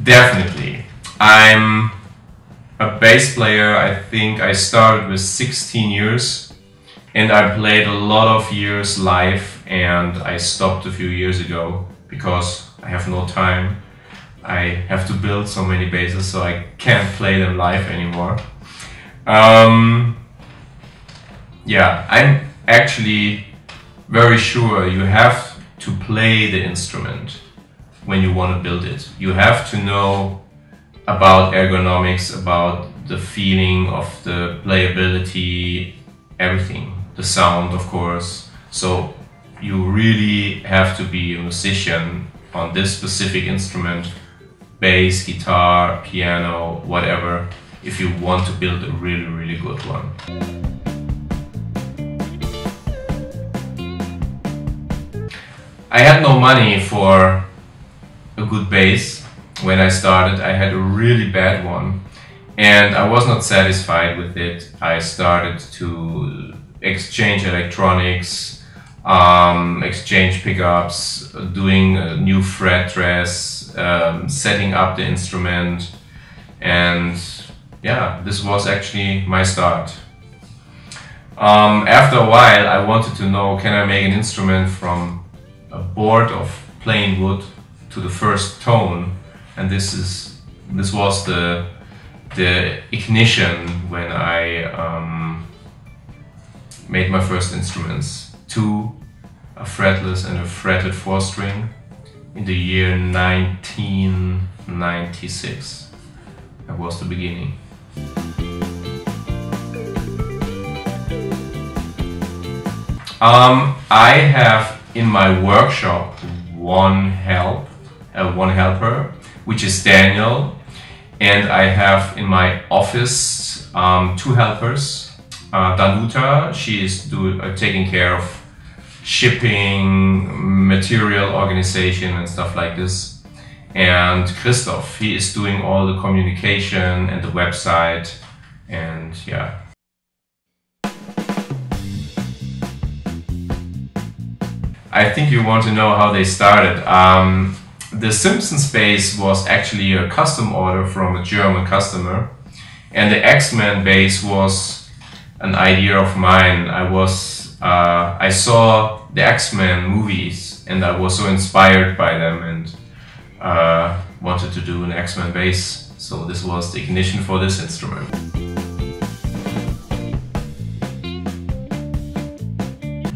Definitely. I'm a bass player. I think I started with 16 years and I played a lot of years live, and I stopped a few years ago because I have no time. I have to build so many basses, so I can't play them live anymore. Yeah, I'm actually very sure you have to play the instrument when you want to build it. You have to know about ergonomics, about the feeling of the playability, everything, the sound, of course. So you really have to be a musician on this specific instrument, bass, guitar, piano, whatever, if you want to build a really, really good one. I had no money for a good bass. When I started, I had a really bad one and I was not satisfied with it. I started to exchange electronics, exchange pickups, doing a new fret dress, setting up the instrument, and yeah, this was actually my start. After a while I wanted to know, can I make an instrument from a board of plain wood to the first tone, and this was the ignition when I made my first instruments, two, a fretless and a fretted 4-string, in the year 1996. That was the beginning. I have in my workshop one helper, which is Daniel, and I have in my office two helpers. Danuta, she is taking care of shipping, material organization and stuff like this, and Christoph, he is doing all the communication and the website, and yeah. I think you want to know how they started. The Simpson bass was actually a custom order from a German customer, and the X-Men bass was an idea of mine. I saw the X-Men movies and I was so inspired by them and wanted to do an X-Men bass. So this was the ignition for this instrument.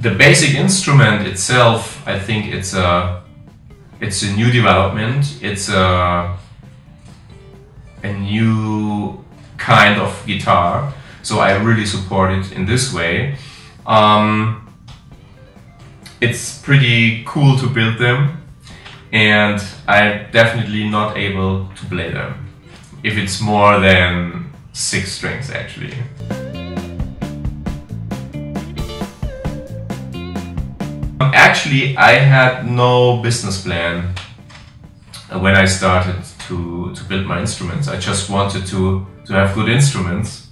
The basic instrument itself, I think it's a new development. It's a new kind of guitar, so I really support it in this way. It's pretty cool to build them, and I'm definitely not able to play them if it's more than 6 strings actually. Actually, I had no business plan when I started to build my instruments. I just wanted to have good instruments,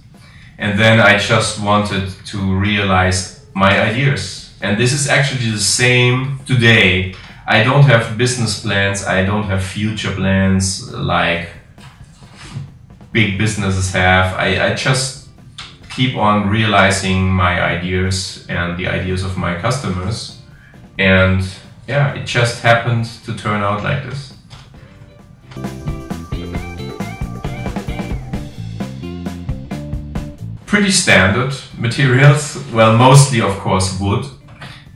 and then I just wanted to realize my ideas. And this is actually the same today. I don't have business plans, I don't have future plans like big businesses have. I just keep on realizing my ideas and the ideas of my customers. And yeah, it just happened to turn out like this. Pretty standard materials, well, mostly of course wood.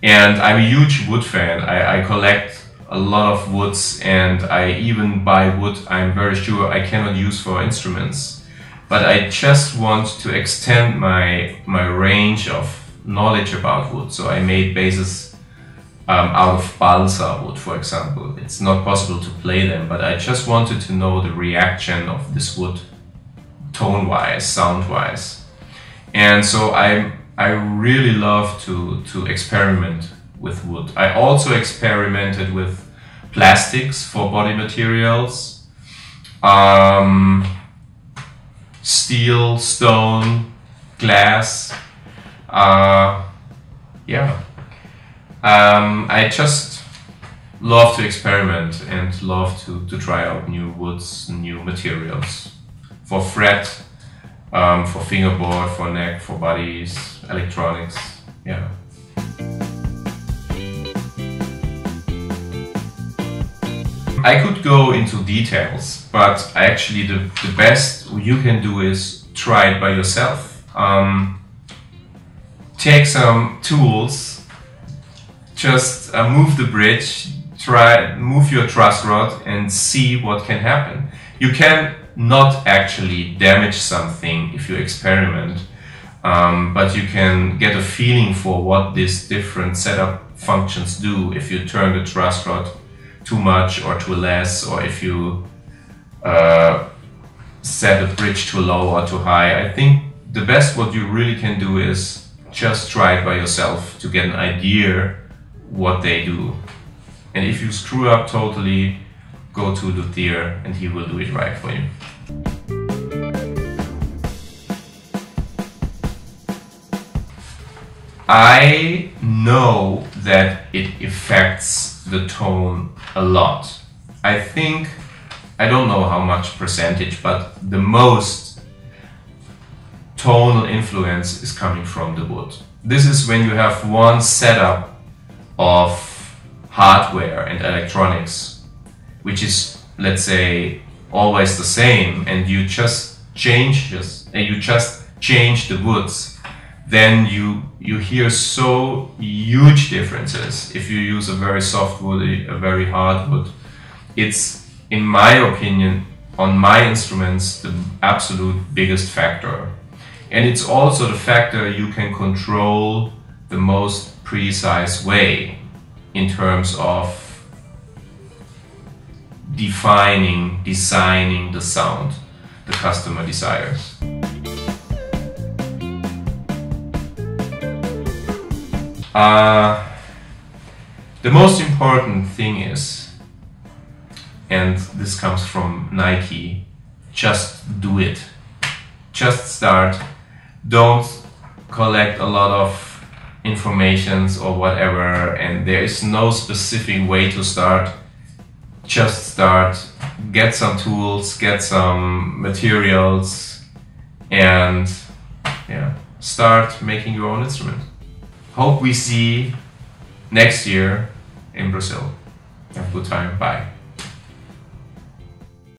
And I'm a huge wood fan. I collect a lot of woods, and I even buy wood I'm very sure I cannot use for instruments. But I just want to extend my range of knowledge about wood. So I made basses out of balsa wood, for example. It's not possible to play them, but I just wanted to know the reaction of this wood, tone-wise, sound-wise. And so I really love to experiment with wood. I also experimented with plastics for body materials, steel, stone, glass, yeah. I just love to experiment and love to try out new woods, new materials for fret, for fingerboard, for neck, for bodies, electronics. Yeah. I could go into details, but actually the best you can do is try it by yourself. Take some tools, just move the bridge, move your truss rod and see what can happen. You can not actually damage something if you experiment, but you can get a feeling for what these different setup functions do if you turn the truss rod too much or too less, or if you set the bridge too low or too high. I think the best what you really can do is just try it by yourself to get an idea what they do. And if you screw up totally, go to Luthier and he will do it right for you. I know that it affects the tone a lot. I think, I don't know how much percentage, but the most tonal influence is coming from the wood. This is when you have one setup of hardware and electronics, which is, let's say, always the same, and you just change the woods, then you hear so huge differences. If you use a very soft wood, a very hard wood, it's, in my opinion, on my instruments, the absolute biggest factor. And it's also the factor you can control the most precise way in terms of designing the sound the customer desires. The most important thing is, and this comes from Nike, just do it. Just start. Don't collect a lot of informations or whatever, and there is no specific way to start. Just start, get some tools, get some materials, and yeah, start making your own instrument. Hope we see next year in Brazil. Have a good time. Bye.